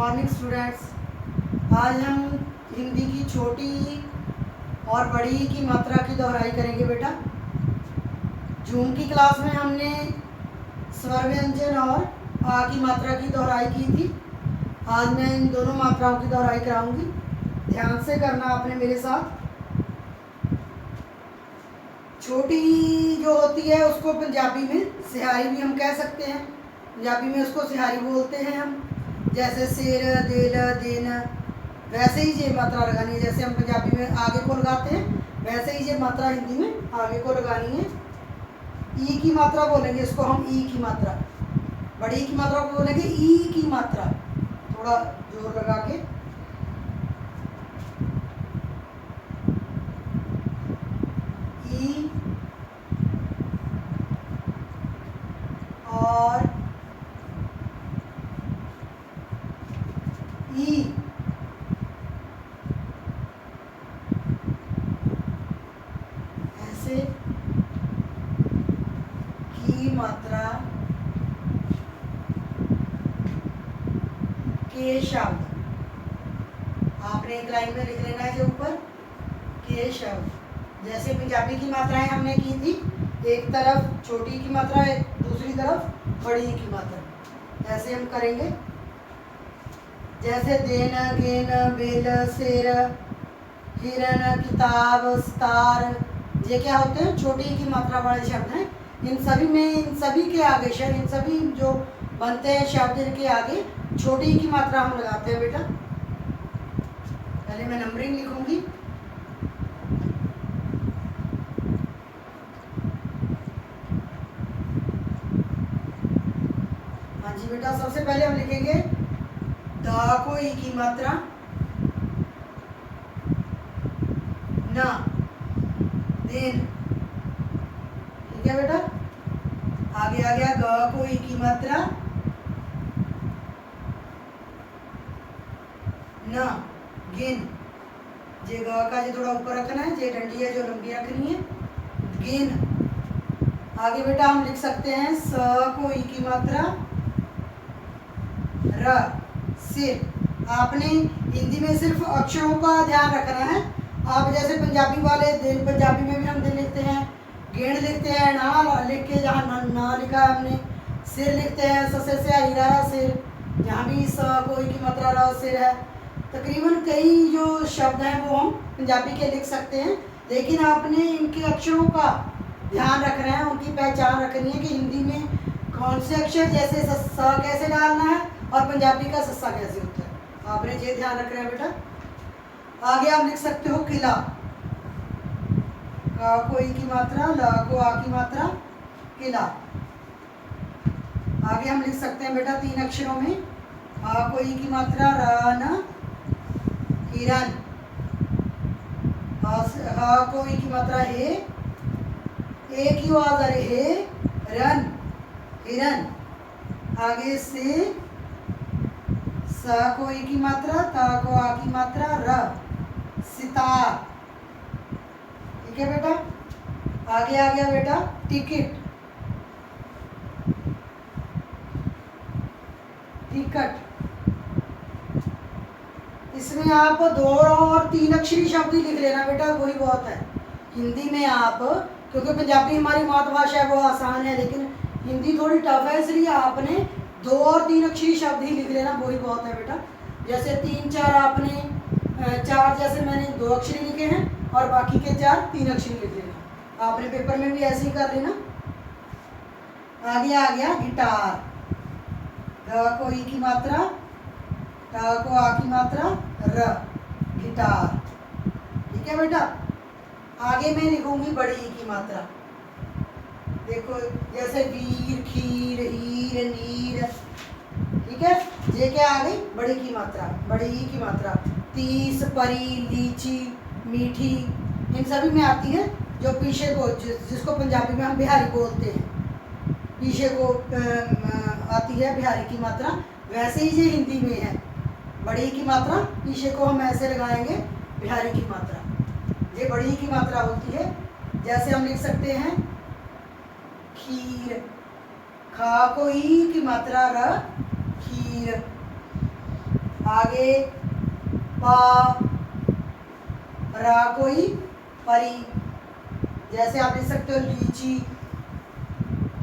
Morning students. आज हम हिंदी की छोटी और बड़ी की मात्रा की दोहराई करेंगे बेटा। जून की क्लास में हमने स्वर व्यंजन और आ की मात्रा की दोहराई की थी। आज मैं इन दोनों मात्राओं की दोहराई कराऊंगी। ध्यान से करना आपने मेरे साथ। छोटी जो होती है उसको पंजाबी में सिहारी भी हम कह सकते हैं। पंजाबी में उसको सिहारी बोलते हैं हम। जैसे सिर, दिल, दिन, वैसे ही ये मात्रा लगानी है। जैसे हम पंजाबी में आगे को लगाते हैं वैसे ही ये मात्रा हिंदी में आगे को लगानी है। ई की मात्रा बोलेंगे इसको हम, ई की मात्रा। बड़ी की मात्रा को बोलेंगे ई की मात्रा। थोड़ा जोर लगा के, ई और ई। ऐसे की मात्रा के शब्द आपने एक लाइन में लिख लेना है जो ऊपर के शब्द। जैसे पंजाबी की मात्राएं हमने की थी, एक तरफ छोटी की मात्रा, एक दूसरी तरफ बड़ी की मात्रा। ऐसे हम करेंगे। जैसे दिन, गिन, बिल, सिर, हिरन, किताब, सितार, ये क्या होते हैं? छोटी की मात्रा वाले शब्द हैं। इन सभी में, इन सभी के आगे इन सभी जो बनते हैं शब्द, इनके आगे छोटी की मात्रा हम लगाते हैं बेटा। पहले मैं नंबरिंग लिखूंगी। हाँ जी बेटा, सबसे पहले हम लिखेंगे दा को ई की मात्रा, ना, दिन। ठीक है बेटा। आगे आ गया ग को ई की मात्रा, ना, गिन। जे ग का जो थोड़ा ऊपर रखना है, जे डंडी है जो लंबी रखनी है, गिन। आगे बेटा हम लिख सकते हैं स को ई की मात्रा, र, सिर। आपने हिंदी में सिर्फ अक्षरों का ध्यान रखना है। आप जैसे पंजाबी वाले दिन, पंजाबी में भी हम दिन लिखते हैं, गिण लिखते हैं, ना लिख के जहाँ ना लिखा है हमने, सिर लिखते हैं, ससे से हीरा सिर, यहाँ भी स कोई की मात्रा र, सिर है। तकरीबन कई जो शब्द हैं वो हम पंजाबी के लिख सकते हैं, लेकिन आपने इनके अक्षरों का ध्यान रखना है, उनकी पहचान रखनी है कि हिंदी में कौन से अक्षर, जैसे स कैसे डालना है और पंजाबी का सस्सा कैसे होता है। आपने ये ध्यान रखना है बेटा। आगे आप लिख सकते हो किला, का को ई की मात्रा, ला को आ की मात्रा, किला। आगे हम लिख सकते हैं बेटा तीन अक्षरों में, आ को ई की मात्रा, रन, हिरन। हा को ई की मात्रा, हे, ए की आवाज आ रही, हे, रन, हिरन। आगे से सा को ई की मात्रा, ता को आ की मात्रा, र, सितार। ठीक है बेटा। आगे आ गया बेटा टिकट, टिकट। इसमें आप दो और तीन अक्षरी शब्द ही लिख लेना बेटा, वही बहुत है। हिंदी में आप, क्योंकि पंजाबी हमारी मातृभाषा है, वो आसान है, लेकिन हिंदी थोड़ी टफ है, इसलिए आपने दो और तीन अक्षरी शब्द ही लिख लेना, वही बहुत है बेटा। जैसे तीन चार आपने चार, जैसे मैंने दो अक्षरी लिखे हैं और बाकी के चार तीन अक्षरी लिख लेना। आपने पेपर में भी ऐसे ही कर लेना। आगे आ गया गिटार, ग को ई की मात्रा, टा को आ की मात्रा, र, गिटार। ठीक है बेटा। आगे मैं लिखूंगी बड़ी ई की मात्रा। देखो जैसे वीर, खीर, हीर, नीर। ठीक है, ये क्या आ गई? बड़ी की मात्रा, बड़ी ई की मात्रा। तीस, परी, लीची, मीठी, इन सभी में आती है। जो पीछे को, जिसको पंजाबी में हम बिहारी बोलते हैं, पीछे को आती है बिहारी की मात्रा, वैसे ही ये हिंदी में है। बड़ी की मात्रा पीछे को हम ऐसे लगाएंगे, बिहारी की मात्रा, ये बड़ी की मात्रा होती है। जैसे हम लिख सकते हैं खीर, खा को ई की मात्रा, र, खीर। आगे पा, रा कोई परी, जैसे आप लिख सकते हो लीची,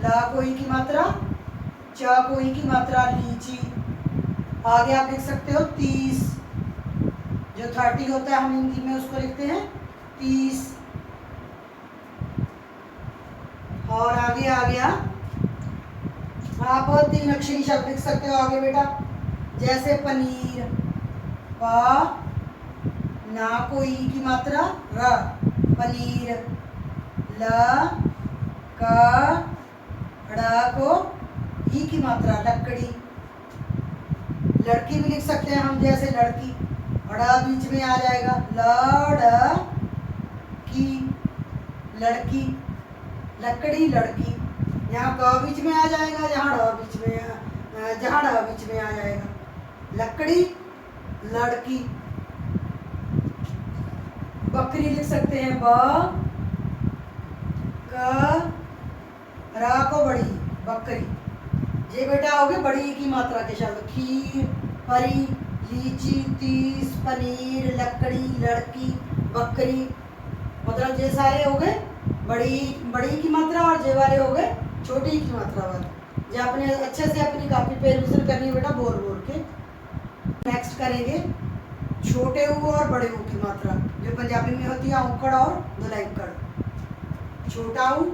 ला कोई की मात्रा, चा कोई की मात्रा लीची। आगे आप लिख सकते हो 30, जो 30 होता है हम हिंदी में उसको लिखते हैं 30। और आगे आ गया, आप 3 अक्षरी शब्द लिख सकते हो आगे बेटा, जैसे पनीर, प, ना को ई की मात्रा र, पनीर, ल, क, ड़ को ई की मात्रा लकड़ी। लड़की भी लिख सकते हैं हम, जैसे लड़की, ड़ बीच में आ जाएगा, लड़ की, लड़की, लकड़ी, लड़की। यहाँ क बीच में आ जाएगा, जहाँ ड़ बीच में, जहाँ ड़ बीच में आ जाएगा, लकड़ी, लड़की। बकरी लिख सकते हैं, ब, क, रा को बड़ी, बकरी। ये बेटा हो गए बड़ी की मात्रा के शब्द, खीर, परी, लीची, 30, पनीर, लकड़ी, लड़की, बकरी। मतलब ये सारे हो गए बड़ी बड़ी की मात्रा, और जे वाले हो गए छोटी की मात्रा वाले। जो आपने अच्छे से अपनी कॉपी पे रिवीजन करनी है बेटा, बोल बोल के। नेक्स्ट करेंगे छोटे ऊ और बड़े ऊ की मात्रा, जो पंजाबी में होती है औंकड़ और दुलैंकड़। छोटा ऊ,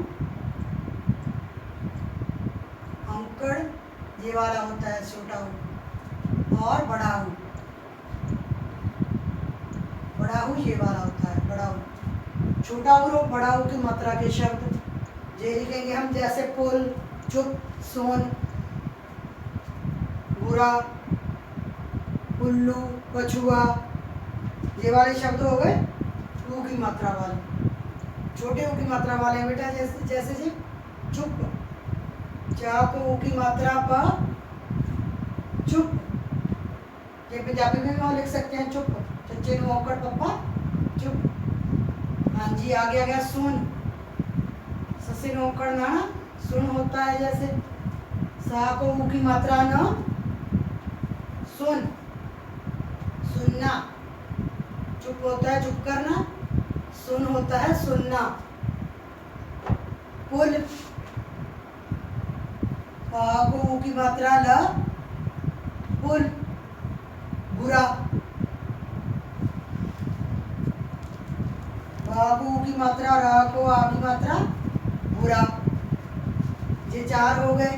औंकड़ ये वाला होता है छोटा ऊ, और बड़ा ऊ, बड़ा ऊ ये वाला होता है बड़ा ऊ। छोटा ऊ और बड़ा ऊ की मात्रा के शब्द ये लिखेंगे हम, जैसे पुल, चुप, सोन, बुरा, उल्लू, कछुआ। ये वाले शब्द हो गए ऊ की मात्रा वाले, छोटे ऊ की मात्रा वाले हैं बेटा, जैसे जैसे जी चुप, चा को ऊ की मात्रा प, चुप। ये पंजाबी में हम लिख सकते हैं चुप, चच्चे नु औंकड़ पप्पा चुप। हाँ जी, आगे आ गया सुन, ससे नु औंकड़ ना, सुन होता है जैसे, सा को ऊ की मात्रा न, सुन, सुनना। चुप होता है चुप करना, सुन होता है सुनना। पुल, पा को ऊ की मात्रा ल, पुल, बुरा। बा को ऊ की मात्रा, रा को आ की मात्रा, बुरा। ये 4 हो गए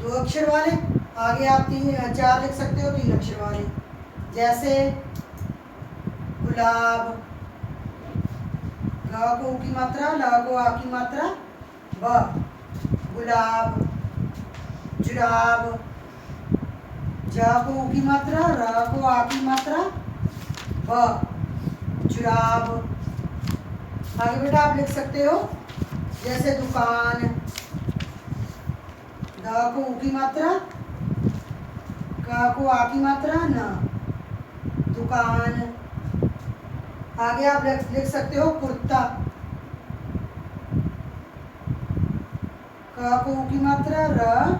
2 अक्षर वाले। आगे आप 4 लिख सकते हो 3 अक्षर वाले, जैसे गुलाब, ग को ऊ की मात्रा, ला को आ की मात्रा, ब, गुलाब। जुराब, जा को ऊ की मात्रा, रा को आ की मात्रा, ब, जुराब। आगे बेटा आप लिख सकते हो, जैसे दुकान, द को ऊ की मात्रा, क को आ की मात्रा, न, दुकान। आगे आप लिख सकते हो कुर्ता, क को ऊ की मात्रा, र,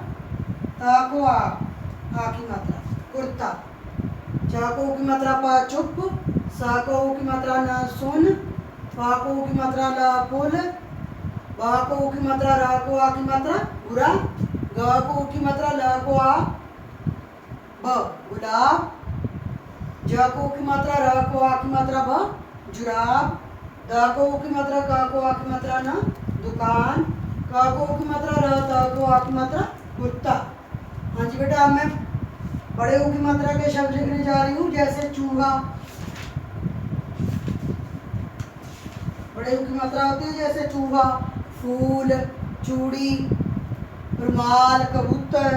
ता को आ की मात्रा, कुर्ता। चा को ऊ की मात्रा प, चुप, सा को ऊ की मात्रा न, सुन, पा को ऊ की मात्रा ल, पुल, बा को ऊ की मात्रा, रा को आ की मात्रा, बुरा, ग को ऊ की मात्रा, ल को आ, ब, गुलाब। ज को ऊ की मात्रा, र को आ की मात्रा, ब, जुराब। द को ऊ की मात्रा, क को आ की मात्रा, न, दुकान। क को ऊ की मात्रा, र, त को आ की मात्रा, कुत्ता। हाँ जी बेटा, अब मैं बड़े ऊ की मात्रा के शब्द लिखने जा रही हूँ, जैसे चूहा। बड़े ऊ की मात्रा होती है जैसे चूहा, फूल, चूड़ी, रुमाल, कबूतर,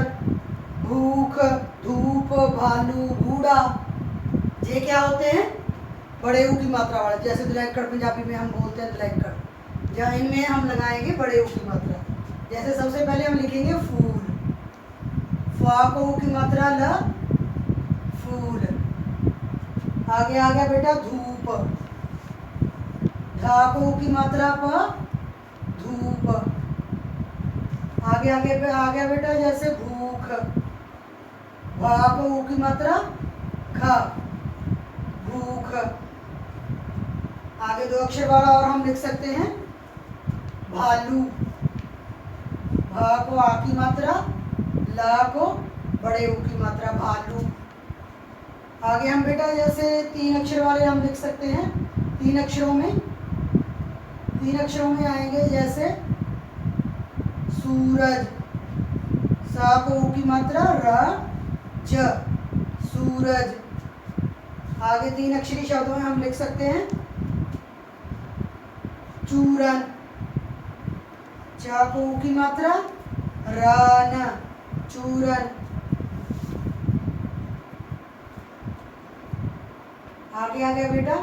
भूख, धूप, भालू, बूढ़ा। ये क्या होते हैं? बड़े ऊ की मात्रा वाले, जैसे दुलैंकड़ पंजाबी में हम बोलते हैं दुलैंकड़, जहाँ इनमें हम लगाएंगे बड़े ऊ की मात्रा। जैसे सबसे पहले हम लिखेंगे फूल, फा को ऊ की मात्रा ल, फूल। आगे आ गया बेटा धूप, धा को ऊ की मात्रा प, धूप। आगे आगे पे आ गया बेटा जैसे भूख, भा को ऊ की मात्रा ख, भूख। आगे 2 अक्षर वाला और हम लिख सकते हैं भालू। भा को आ की मात्रा, ला को बड़े ऊ की मात्रा, भालू। आगे हम बेटा जैसे 3 अक्षर वाले हम लिख सकते हैं, 3 अक्षरों में आएंगे जैसे सूरज, सा को ऊ की मात्रा, र ज, सूरज। आगे 3 अक्षरी शब्दों में हम लिख सकते हैं चूरन, चा को ऊ की मात्रा, रन, चूरन। आगे आ गया बेटा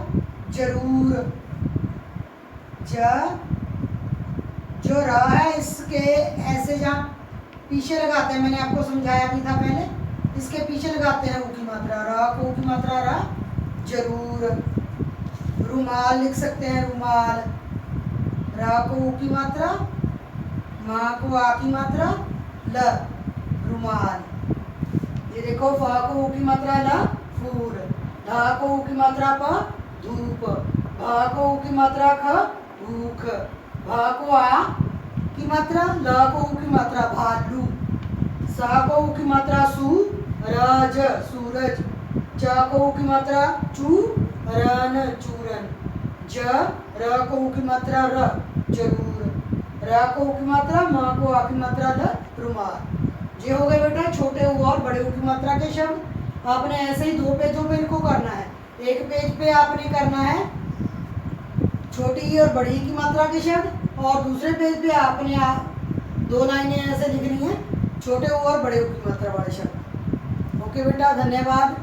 जरूर, जो रा है इसके ऐसे जहाँ पीछे लगाते हैं, मैंने आपको समझाया भी था पहले, इसके पीछे लगाते हैं ऊ की मात्रा, रा को ऊ की मात्रा, रा, जरूर। रुमाल लिख सकते हैं रुमाल, रा को ऊ की मात्रा, मा को आ की मात्रा, ल, रुमाल। ये देखो फा को ऊ की मात्रा, ल, फूल, धा को ऊ की मात्रा, प, धूप, भा को ऊ की मात्रा, ख, भूख, भा को आ की मात्रा, ल को ऊ की मात्रा, भालू, सा को ऊ की मात्रा, सू, रज, सूरज, च को ऊ की मात्रा, चू, रन, चूरन, ज, र को ऊ की मात्रा, र, जरूर, र को ऊ की मात्रा, म को आ की मात्रा, ल, रुमाल। ये हो गए बेटा छोटे ऊ और बड़े ऊ की मात्रा के शब्द। आपने ऐसे ही 2 पेजों पे इनको करना है। एक पेज पे आपने करना है छोटी ई और बड़ी ई की मात्रा के शब्द, और दूसरे पेज पे आपने 2 लाइनें ऐसे लिखनी है छोटे ऊ और बड़े ऊ की मात्रा वाले शब्द। ओके बेटा, धन्यवाद।